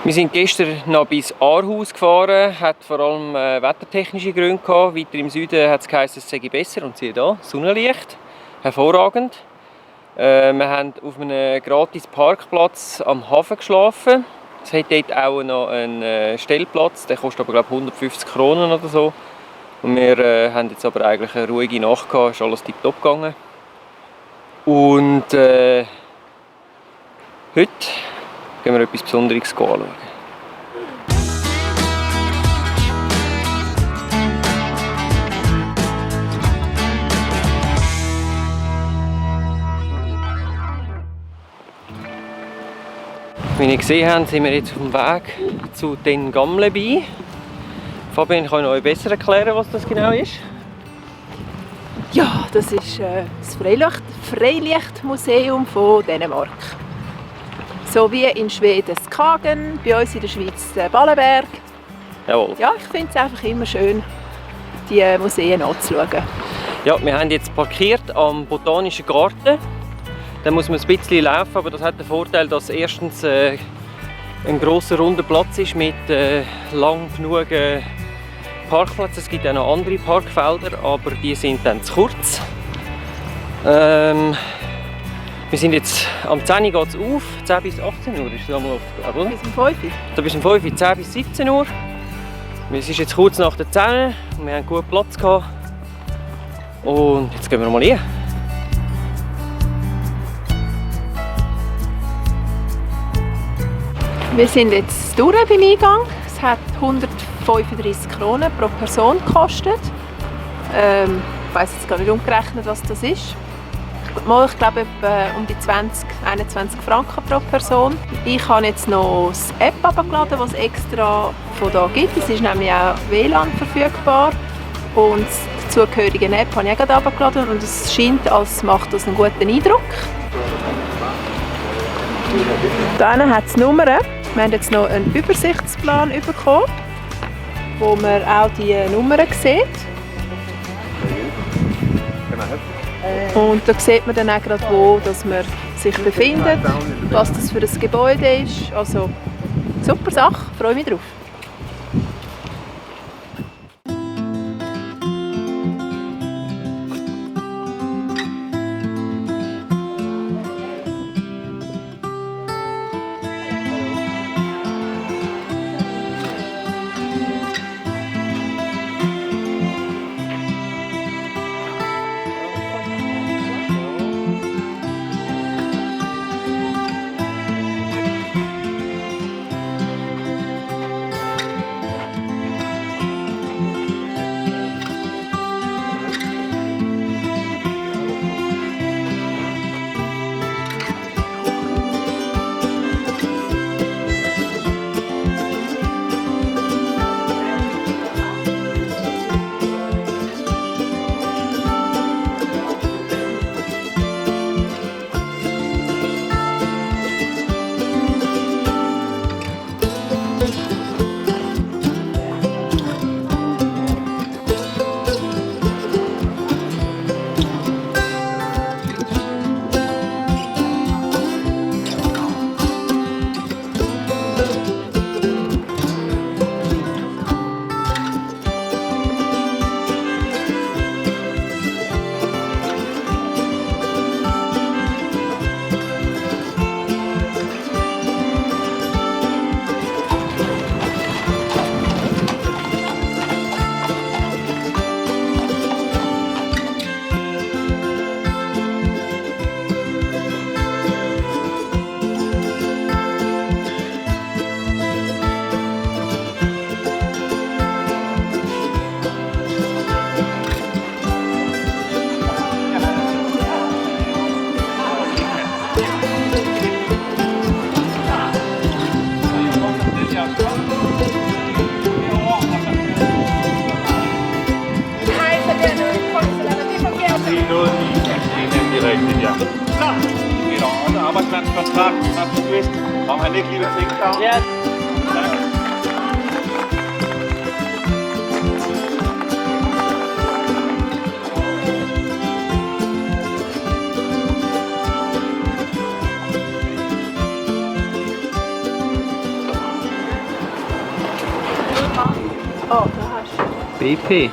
Wir sind gestern noch bis Aarhus gefahren, hat vor allem wettertechnische Gründe gehabt. Weiter im Süden hat es geheißen, es sei besser. Und siehe da, Sonnenlicht, hervorragend. Wir haben auf einem gratis Parkplatz am Hafen geschlafen. Es hat dort auch noch einen Stellplatz, der kostet aber glaube ich 150 Kronen oder so. Und wir haben jetzt aber eigentlich eine ruhige Nacht gehabt, ist alles tiptop gegangen. Und heute gehen wir etwas Besonderes anschauen. Wie ihr gesehen habt, sind wir jetzt auf dem Weg zu den Gamleby. Fabian, kann ich euch besser erklären, was das genau ist? Ja, das ist das Freilichtmuseum von Dänemark. So wie in Schweden das Skagen, bei uns in der Schweiz der Ballenberg. Jawohl. Ja, ich finde es einfach immer schön, die Museen anzuschauen. Ja, wir haben jetzt parkiert am Botanischen Garten. Da muss man ein bisschen laufen, aber das hat den Vorteil, dass erstens ein grosser runder Platz ist mit lang genug Parkplätzen. Es gibt auch noch andere Parkfelder, aber die sind dann zu kurz. Wir sind jetzt am 10 Uhr geht es auf, 10 bis 18 Uhr ist es einmal auf, oder? Bis um 5 Uhr. Da bis um 5 Uhr, 10 bis 17 Uhr. Es ist jetzt kurz nach der 10 und wir haben gut Platz gehabt. Und jetzt gehen wir mal hin. Wir sind jetzt durch beim Eingang. Es hat 135 Kronen pro Person gekostet. Ich weiss jetzt gar nicht umgerechnet, was das ist. Ich glaube etwa um die 21 Franken pro Person. Ich habe jetzt noch das App abgeladen, das es extra von hier gibt. Es ist nämlich auch WLAN verfügbar. Und die dazugehörige App habe ich auch gerade abgeladen und es scheint, als macht das einen guten Eindruck. Hier hat es Nummern. Wir haben jetzt noch einen Übersichtsplan bekommen, wo man auch die Nummern sieht. Und da sieht man dann auch gerade, wo dass man sich befindet, was das für ein Gebäude ist. Also, super Sache, freue mich drauf. Arbeitsplatzvertrag, hast du gewusst? Brauchen wir nicht, liebe Trinker? Ja. Danke. Oh, da hast du. BP.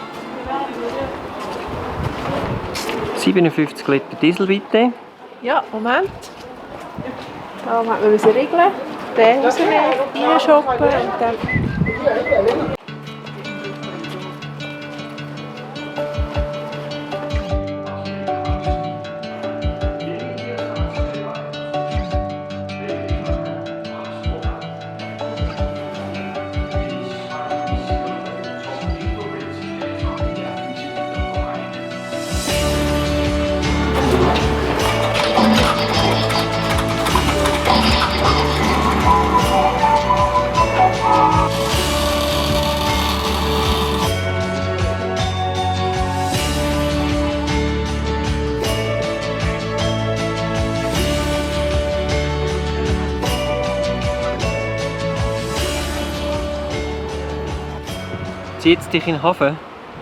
57 Liter Diesel bitte. Ja, Moment. Da müssen wir regeln. Den rausnehmen, reinschoppen und dann... Zieht es dich in den Hafen?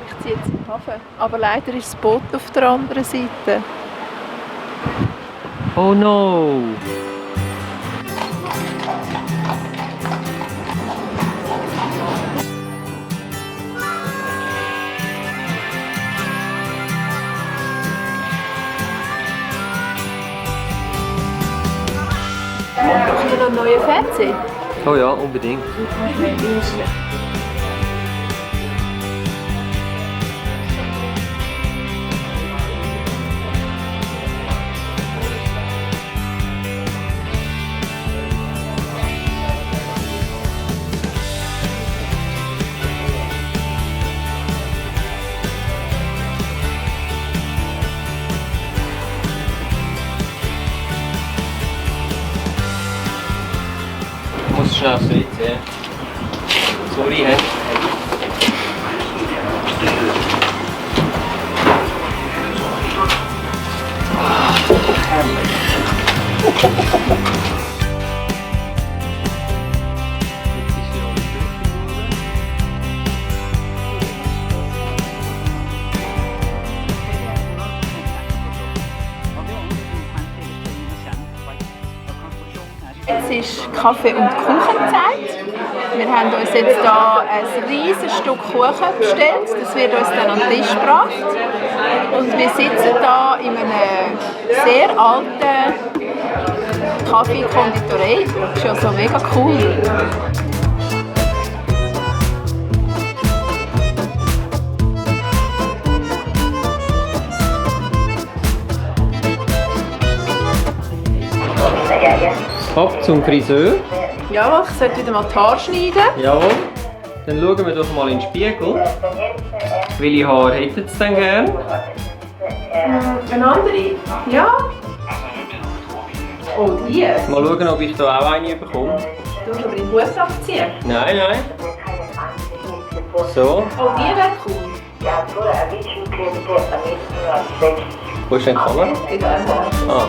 Ich ziehe jetzt in den Hafen. Aber leider ist das Boot auf der anderen Seite. Oh no! Brauchen wir noch einen neuen Fernseher? Oh ja, unbedingt. Ich muss schnell aufs WC. Sorry, hä? Jetzt ist Kaffee- und Kuchenzeit. Wir haben uns jetzt hier ein riesiges Stück Kuchen bestellt. Das wird uns dann an den Tisch gebracht. Und wir sitzen hier in einer sehr alten Kaffee-Konditorei. Das ist ja so mega cool. Ab zum Friseur. Ja, ich sollte wieder mal die Haare schneiden. Jawohl. Dann schauen wir doch mal in den Spiegel. Welche Haare hätten Sie denn gern? Eine andere? Ja. Oh, die. Mal schauen, ob ich da auch eine bekomme. Du musst aber den Hut abziehen. Nein, nein. So. Oh, die wäre cool. Wo ist denn die Kamera? Ah.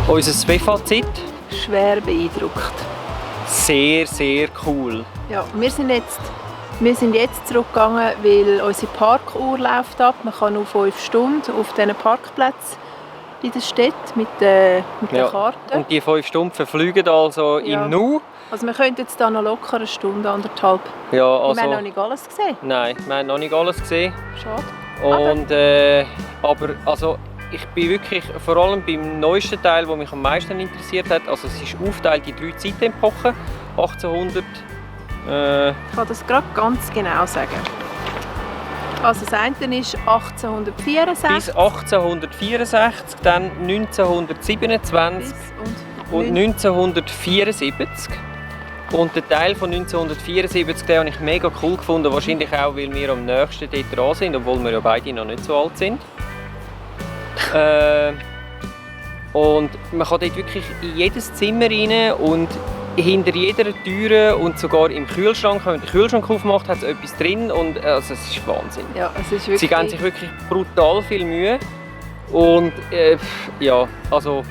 Unser Zwei-Fazit? Schwer beeindruckt. Sehr, sehr cool. Ja, wir sind jetzt zurückgegangen, weil unsere Parkuhr läuft ab. Man kann nur 5 Stunden auf diesen Parkplätzen in der Stadt mit der Karte. Und die 5 Stunden verfliegen also Ja. im Nu. Also wir könnten jetzt da noch locker eine Stunde, 1,5. Ja, also, Wir haben noch nicht alles gesehen. Nein, wir haben noch nicht alles gesehen. Schade. Und, aber also, ich bin wirklich, vor allem beim neuesten Teil, der mich am meisten interessiert hat, also es ist aufgeteilt in 3 Zeitepochen, 1800. Ich kann das gerade ganz genau sagen. Also das eine ist 1864 Bis 1864, dann 1927 und 1974. Und der Teil von 1974, den habe ich mega cool gefunden, wahrscheinlich auch, weil wir am nächsten dort dran sind, obwohl wir ja beide noch nicht so alt sind. Und man kann dort wirklich in jedes Zimmer rein und hinter jeder Tür und sogar im Kühlschrank, wenn man den Kühlschrank aufmacht, hat es etwas drin und also, es ist Wahnsinn. Ja, es ist wirklich... Sie geben sich wirklich brutal viel Mühe und ja, also...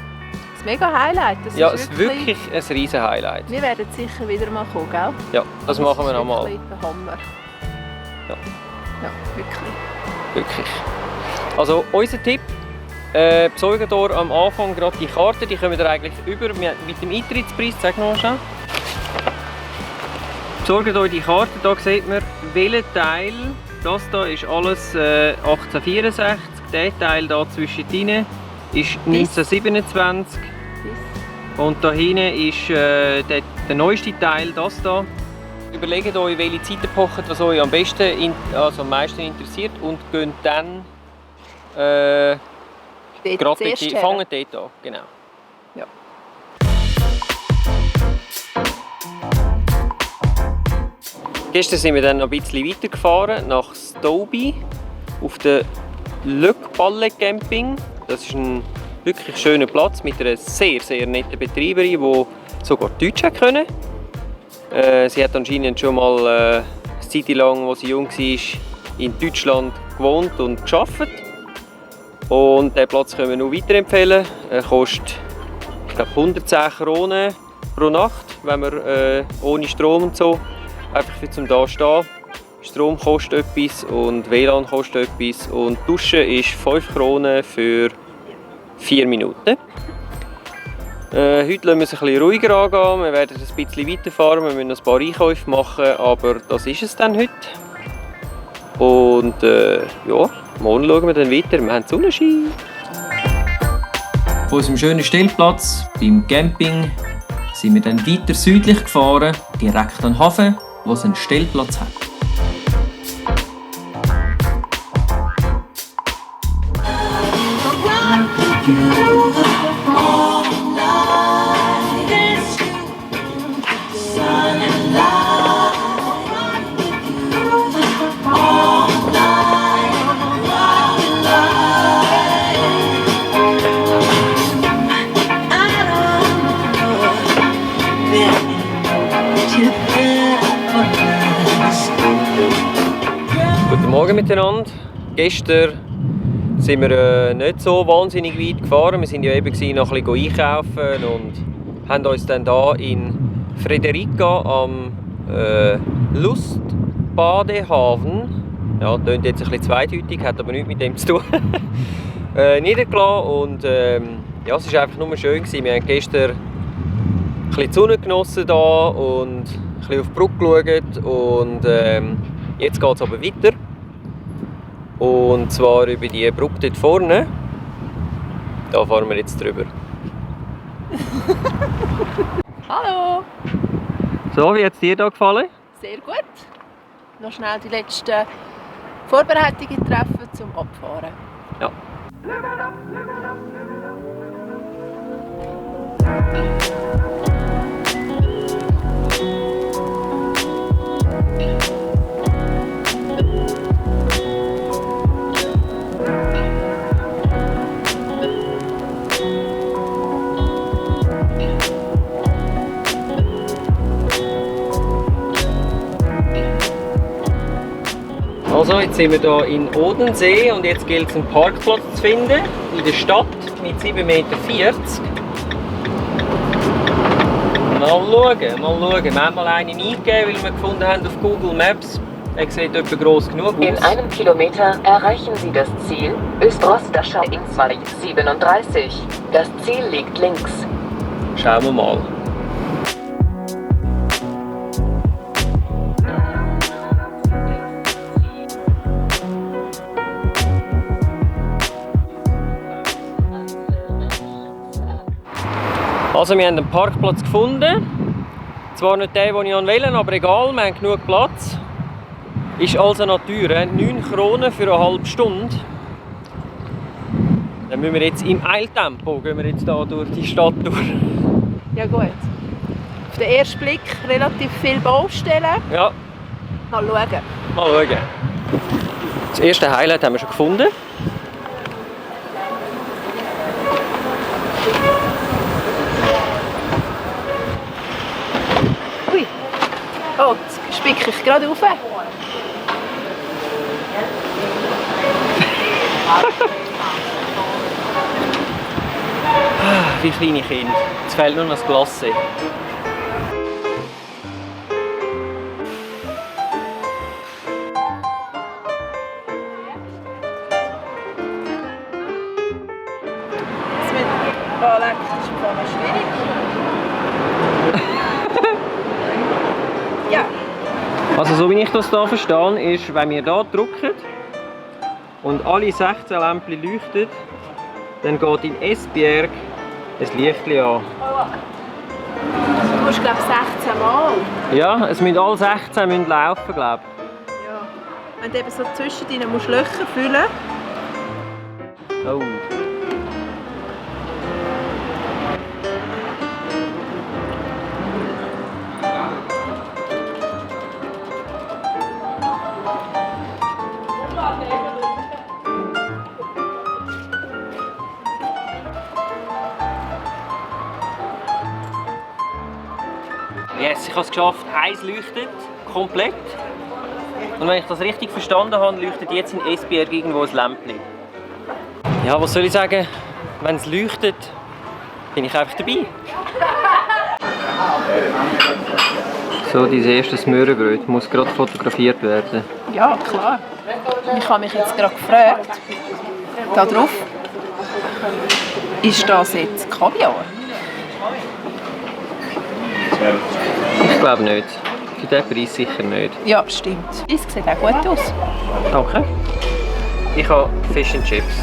Das Mega Highlight. Das Ja, es ist wirklich ein riesen Highlight. Wir werden sicher wieder mal kommen, gell? Ja, das machen wir nochmal. Das ist wirklich der Hammer. Ja. Ja, wirklich. Wirklich. Also unser Tipp, besorgt ihr am Anfang gerade die Karte, die kommen ihr eigentlich über mit dem Eintrittspreis. Sag noch mal schnell. Besorgt euch die Karte, da sieht man, welcher Teil, das hier ist alles 1864, der Teil hier zwischendrin ist 1927 und da hinten ist der neueste Teil, das hier. Überlegt euch, welche Zeitepoche das euch am meisten interessiert und geht dann gerade dort, fangen dort an. Genau. Ja. Gestern sind wir dann noch ein bisschen weitergefahren nach Stouby auf den Löckballe Camping. Das ist ein wirklich schöner Platz mit einer sehr, sehr netten Betreiberin, die sogar Deutsch können. Sie hat anscheinend schon mal eine Zeit lang, als sie jung war, in Deutschland gewohnt und gearbeitet. Und diesen Platz können wir nur weiterempfehlen. Er kostet, ich glaube, 110 Kronen pro Nacht, wenn man ohne Strom und so, einfach für zum da stehen. Strom kostet etwas und WLAN kostet etwas und Duschen ist 5 Kronen für 4 Minuten. Heute lassen wir es ein bisschen ruhiger angehen, wir werden ein bisschen weiterfahren, wir müssen ein paar Einkäufe machen, aber das ist es dann heute. Und ja, morgen schauen wir dann weiter, wir haben Sonnenschein. Von unserem schönen Stellplatz beim Camping sind wir dann weiter südlich gefahren, direkt an den Hafen, wo es einen Stellplatz hat. Guten Morgen miteinander. Gestern sind wir nicht so wahnsinnig weit gefahren. Wir waren ja eben noch ein bisschen einkaufen und haben uns dann hier in Frederica am Lustbadehafen, ja, klingt jetzt ein bisschen zweideutig, hat aber nichts mit dem zu tun, niedergelassen. Und ja, es war einfach nur schön gewesen. Wir haben gestern ein bisschen die Sonne genossen hier und ein bisschen auf die Brücke geschaut. Und jetzt geht es aber weiter. Und zwar über die Brücke dort vorne. Da fahren wir jetzt drüber. Hallo! So, wie hat es dir hier gefallen? Sehr gut. Noch schnell die letzten Vorbereitungen treffen zum Abfahren. Ja. Also, jetzt sind wir hier in Odensee und jetzt gilt es, einen Parkplatz zu finden in der Stadt mit 7,40 Meter. Mal schauen. Wir haben mal einen eingegeben, weil wir gefunden haben auf Google Maps. Er sieht etwa gross genug aus. In einem Kilometer erreichen Sie das Ziel Öst-Rostaschau Inswald 37. Das Ziel liegt links. Schauen wir mal. Also wir haben einen Parkplatz gefunden. Zwar nicht den, den ich wollte, aber egal, wir haben genug Platz. Ist also noch teuer, 9 Kronen für eine halbe Stunde. Dann müssen wir jetzt im Eiltempo gehen wir jetzt hier durch die Stadt durch. Ja gut. Auf den ersten Blick relativ viele Baustellen. Ja. Mal schauen. Mal schauen. Das erste Highlight haben wir schon gefunden. Ui. Oh, jetzt spicke ich gerade rauf. Wie kleine Kinder. Jetzt fehlt nur noch das Glacé. Das ist ein bisschen schwierig. Ja. Also so wie ich das hier verstehe, ist, wenn wir hier drücken und alle 16 Lämpchen leuchten, dann geht im Esbjerg ein Lichtchen an. Du musst, glaube ich, 16 Mal. Ja, es müssen alle 16 laufen, glaube ich. Ja. Wenn du eben so zwischendrin musst Löcher füllen. Oh. Yes, ich habe es geschafft. Eins leuchtet komplett. Und wenn ich das richtig verstanden habe, leuchtet jetzt in Esbjerg irgendwo ein Lämpchen. Ja, was soll ich sagen? Wenn es leuchtet, bin ich einfach dabei. So, dieses erste Smörrebröt muss gerade fotografiert werden. Ja, klar. Ich habe mich jetzt gerade gefragt, da drauf, ist das jetzt Kaviar? Ich glaube nicht. Für diesen Preis sicher nicht. Ja, stimmt. Es sieht auch gut aus. Danke. Ich habe Fish and Chips.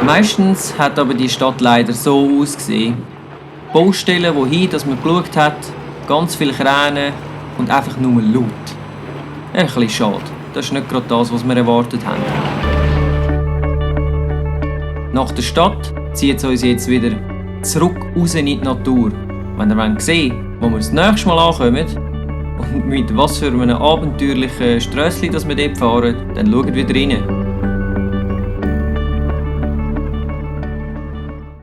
Meistens hat aber die Stadt leider so ausgesehen. Baustellen, wohin dass man geschaut hat, ganz viele Kräne und einfach nur laut. Ein bisschen schade. Das ist nicht gerade das, was wir erwartet haben. Nach der Stadt zieht es uns jetzt wieder zurück raus in die Natur. Wenn ihr sehen wollt, wo wir das nächste Mal ankommen und mit was für einem abenteuerlichen Strössli wir dort fahren, dann schaut wieder rein.